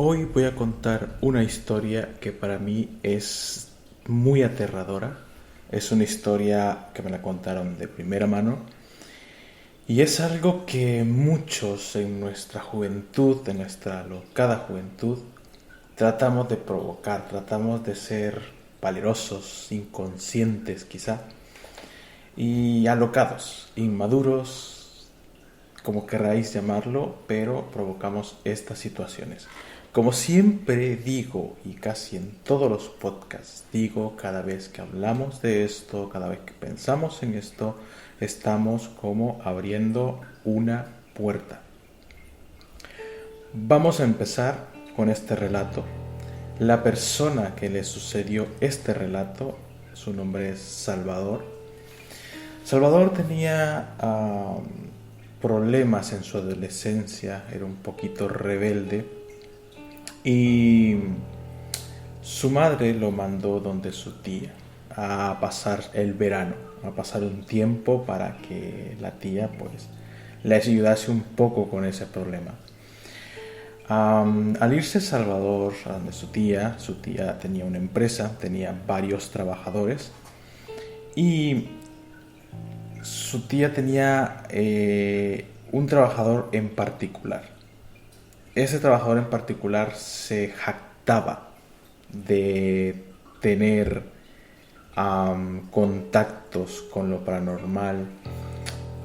Hoy voy a contar una historia que para mí es muy aterradora. Es una historia que me la contaron de primera mano y es algo que muchos en nuestra juventud, en nuestra alocada juventud, tratamos de provocar, tratamos de ser valerosos, inconscientes quizá, y alocados, inmaduros, como queráis llamarlo, pero provocamos estas situaciones. Como siempre digo, y casi en todos los podcasts digo, cada vez que hablamos de esto, cada vez que pensamos en esto, estamos como abriendo una puerta. Vamos a empezar con este relato. La persona que le sucedió este relato, su nombre es Salvador. Salvador tenía problemas en su adolescencia, era un poquito rebelde y su madre lo mandó donde su tía a pasar el verano, a pasar un tiempo para que la tía pues le ayudase un poco con ese problema. Al irse Salvador a donde su tía tenía una empresa, tenía varios trabajadores y su tía tenía un trabajador en particular. Ese trabajador en particular se jactaba de tener contactos con lo paranormal,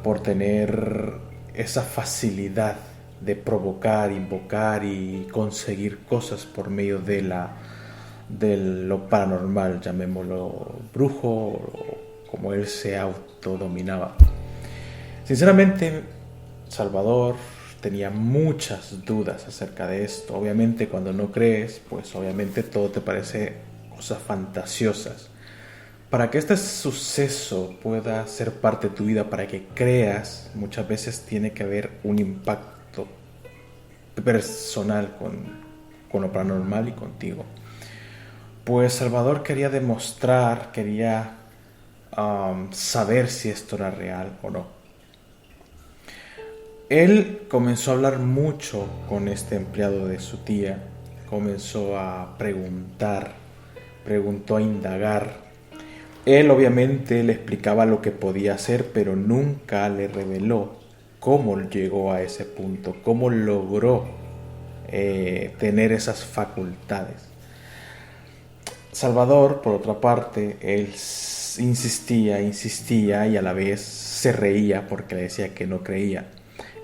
por tener esa facilidad de provocar, invocar y conseguir cosas por medio de lo paranormal, llamémoslo brujo, o como él se autodominaba. Sinceramente, Salvador tenía muchas dudas acerca de esto. Obviamente cuando no crees, pues obviamente todo te parece cosas fantasiosas. Para que este suceso pueda ser parte de tu vida, para que creas, muchas veces tiene que haber un impacto personal con lo paranormal y contigo. Pues Salvador quería demostrar, quería saber si esto era real o no. Él comenzó a hablar mucho con este empleado de su tía, comenzó a preguntar, preguntó a indagar. Él obviamente le explicaba lo que podía hacer, pero nunca le reveló cómo llegó a ese punto, cómo logró tener esas facultades. Salvador, por otra parte, él insistía y a la vez se reía porque le decía que no creía.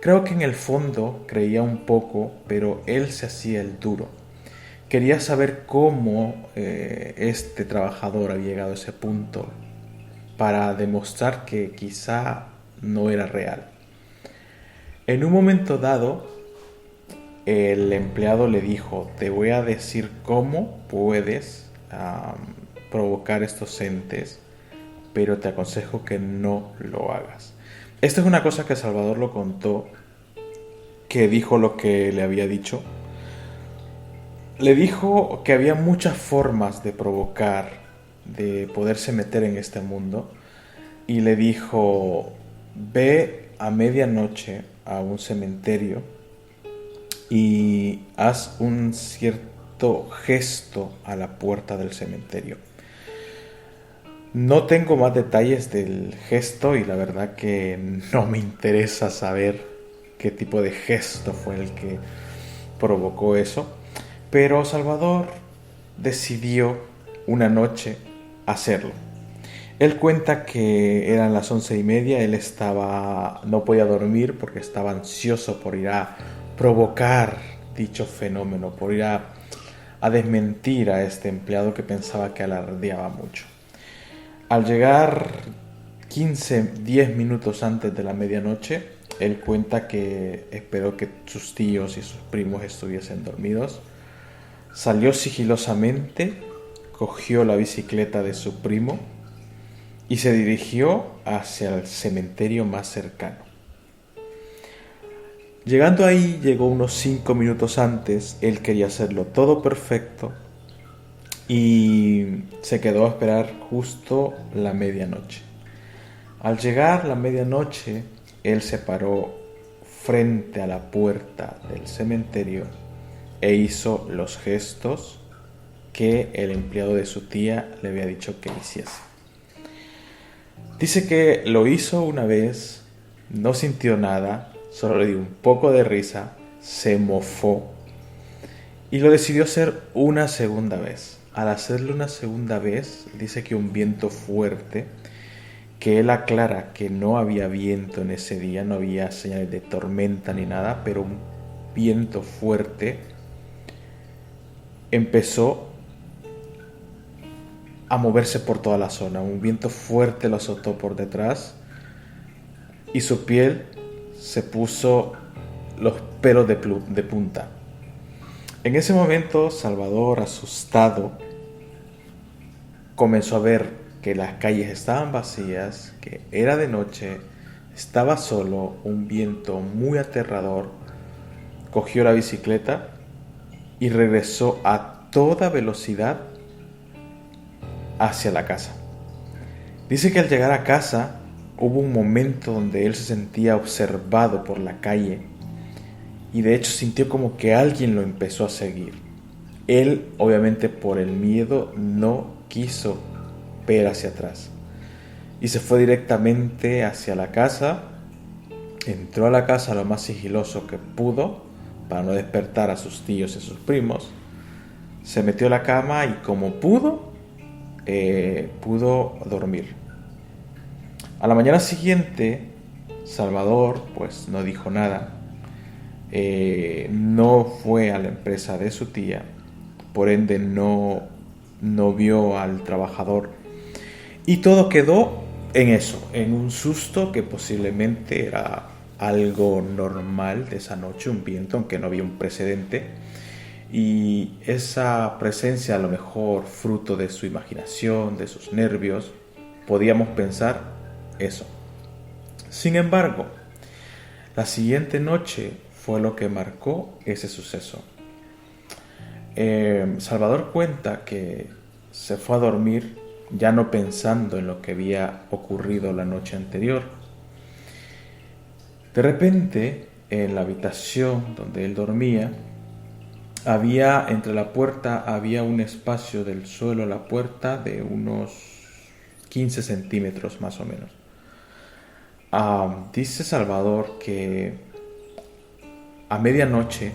Creo que en el fondo creía un poco, pero él se hacía el duro. Quería saber cómo este trabajador había llegado a ese punto para demostrar que quizá no era real. En un momento dado, el empleado le dijo: te voy a decir cómo puedes provocar estos entes, pero te aconsejo que no lo hagas. Esta es una cosa que Salvador lo contó, que dijo lo que le había dicho. Le dijo que había muchas formas de provocar, de poderse meter en este mundo, y le dijo: ve a medianoche a un cementerio y haz un cierto gesto a la puerta del cementerio. No tengo más detalles del gesto y la verdad que no me interesa saber qué tipo de gesto fue el que provocó eso, pero Salvador decidió una noche hacerlo. Él cuenta que eran las 11:30, él no podía dormir porque estaba ansioso por ir a provocar dicho fenómeno, por ir a desmentir a este empleado que pensaba que alardeaba mucho. Al llegar 10 minutos antes de la medianoche, él cuenta que esperó que sus tíos y sus primos estuviesen dormidos. Salió sigilosamente, cogió la bicicleta de su primo y se dirigió hacia el cementerio más cercano. Llegando ahí, llegó unos 5 minutos antes. Él quería hacerlo todo perfecto y se quedó a esperar justo la medianoche. Al llegar la medianoche, él se paró frente a la puerta del cementerio e hizo los gestos que el empleado de su tía le había dicho que hiciese. Dice que lo hizo una vez, no sintió nada, solo le dio un poco de risa, se mofó y lo decidió hacer una segunda vez. Al hacerlo una segunda vez, dice que un viento fuerte, que él aclara que no había viento en ese día, no había señales de tormenta ni nada, pero un viento fuerte empezó a moverse por toda la zona. Un viento fuerte lo azotó por detrás y su piel se puso los pelos de punta. En ese momento, Salvador, asustado, comenzó a ver que las calles estaban vacías, que era de noche, estaba solo, un viento muy aterrador. Cogió la bicicleta y regresó a toda velocidad hacia la casa. Dice que al llegar a casa hubo un momento donde él se sentía observado por la calle y de hecho sintió como que alguien lo empezó a seguir. Él, obviamente por el miedo, no quiso ver hacia atrás y se fue directamente hacia la casa. Entró a la casa lo más sigiloso que pudo para no despertar a sus tíos y a sus primos. Se metió a la cama y como pudo dormir. A la mañana siguiente, Salvador pues no dijo nada. No fue a la empresa de su tía, por ende no vio al trabajador y todo quedó en eso, en un susto que posiblemente era algo normal de esa noche, un viento, aunque no había un precedente, y esa presencia a lo mejor fruto de su imaginación, de sus nervios, podíamos pensar eso. Sin embargo, la siguiente noche fue lo que marcó ese suceso. Salvador cuenta que se fue a dormir ya no pensando en lo que había ocurrido la noche anterior. De repente, en la habitación donde él dormía, entre la puerta había un espacio del suelo a la puerta de unos 15 centímetros más o menos. Dice Salvador que a medianoche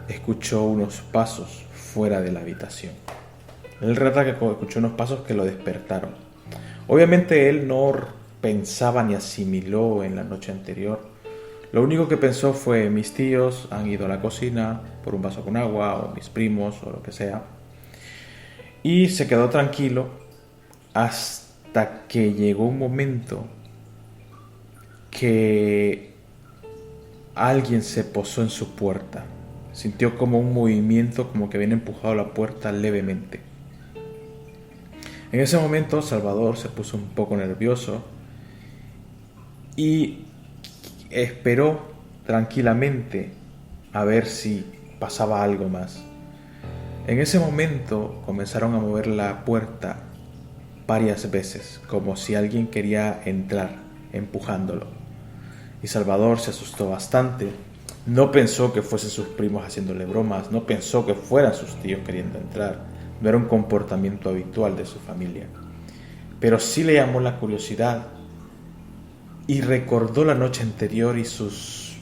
escuchó unos pasos fuera de la habitación. Él relata que escuchó unos pasos que lo despertaron. Obviamente él no pensaba ni asimiló en la noche anterior. Lo único que pensó fue: mis tíos han ido a la cocina por un vaso con agua, o mis primos, o lo que sea. Y se quedó tranquilo hasta que llegó un momento que alguien se posó en su puerta. Sintió como un movimiento, como que habían empujado la puerta levemente. En ese momento Salvador se puso un poco nervioso y esperó tranquilamente a ver si pasaba algo más. En ese momento comenzaron a mover la puerta varias veces, como si alguien quería entrar, empujándolo. Y Salvador se asustó bastante. No pensó que fuesen sus primos haciéndole bromas, no pensó que fueran sus tíos queriendo entrar. No era un comportamiento habitual de su familia. Pero sí le llamó la curiosidad y recordó la noche anterior y su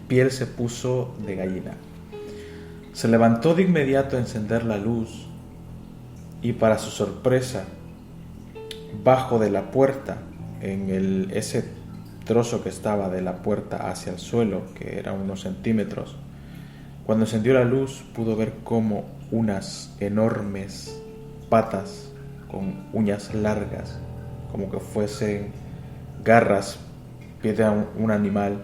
piel se puso de gallina. Se levantó de inmediato a encender la luz y, para su sorpresa, bajo de la puerta, en ese trozo que estaba de la puerta hacia el suelo, que eran unos centímetros, cuando encendió la luz pudo ver cómo unas enormes patas con uñas largas, como que fuesen garras, pies de un animal,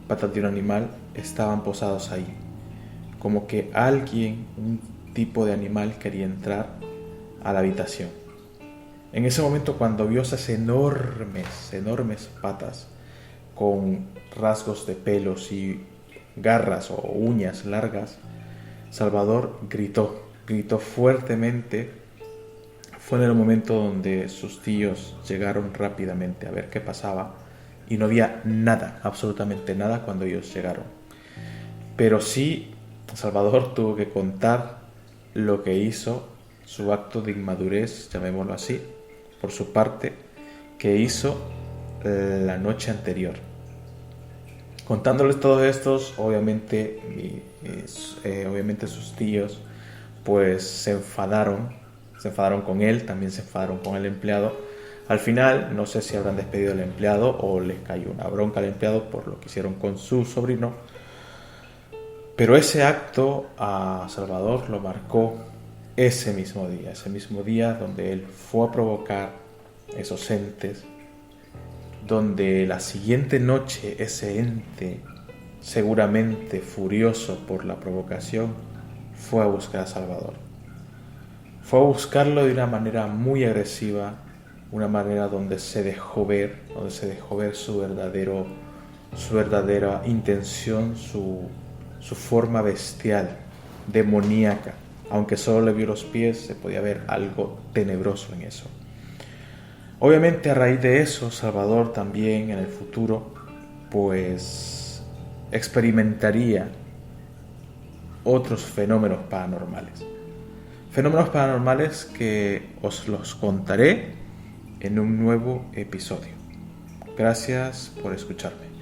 patas de un animal, estaban posados ahí. Como que alguien, un tipo de animal, quería entrar a la habitación. En ese momento, cuando vio esas enormes patas con rasgos de pelos y garras o uñas largas, Salvador gritó fuertemente. Fue en el momento donde sus tíos llegaron rápidamente a ver qué pasaba y no había nada, absolutamente nada cuando ellos llegaron. Pero sí Salvador tuvo que contar lo que hizo, su acto de inmadurez, llamémoslo así, por su parte, que hizo la noche anterior. Contándoles todos estos, obviamente sus tíos pues se enfadaron con él, también se enfadaron con el empleado. Al final, no sé si habrán despedido al empleado o les cayó una bronca al empleado por lo que hicieron con su sobrino. Pero ese acto a Salvador lo marcó ese mismo día donde él fue a provocar esos entes, donde la siguiente noche ese ente, seguramente furioso por la provocación, fue a buscar a Salvador. Fue a buscarlo de una manera muy agresiva, una manera donde se dejó ver su verdadera intención, su forma bestial, demoníaca. Aunque solo le vio los pies, se podía ver algo tenebroso en eso. Obviamente a raíz de eso, Salvador también en el futuro, pues experimentaría otros fenómenos paranormales. Fenómenos paranormales que os los contaré en un nuevo episodio. Gracias por escucharme.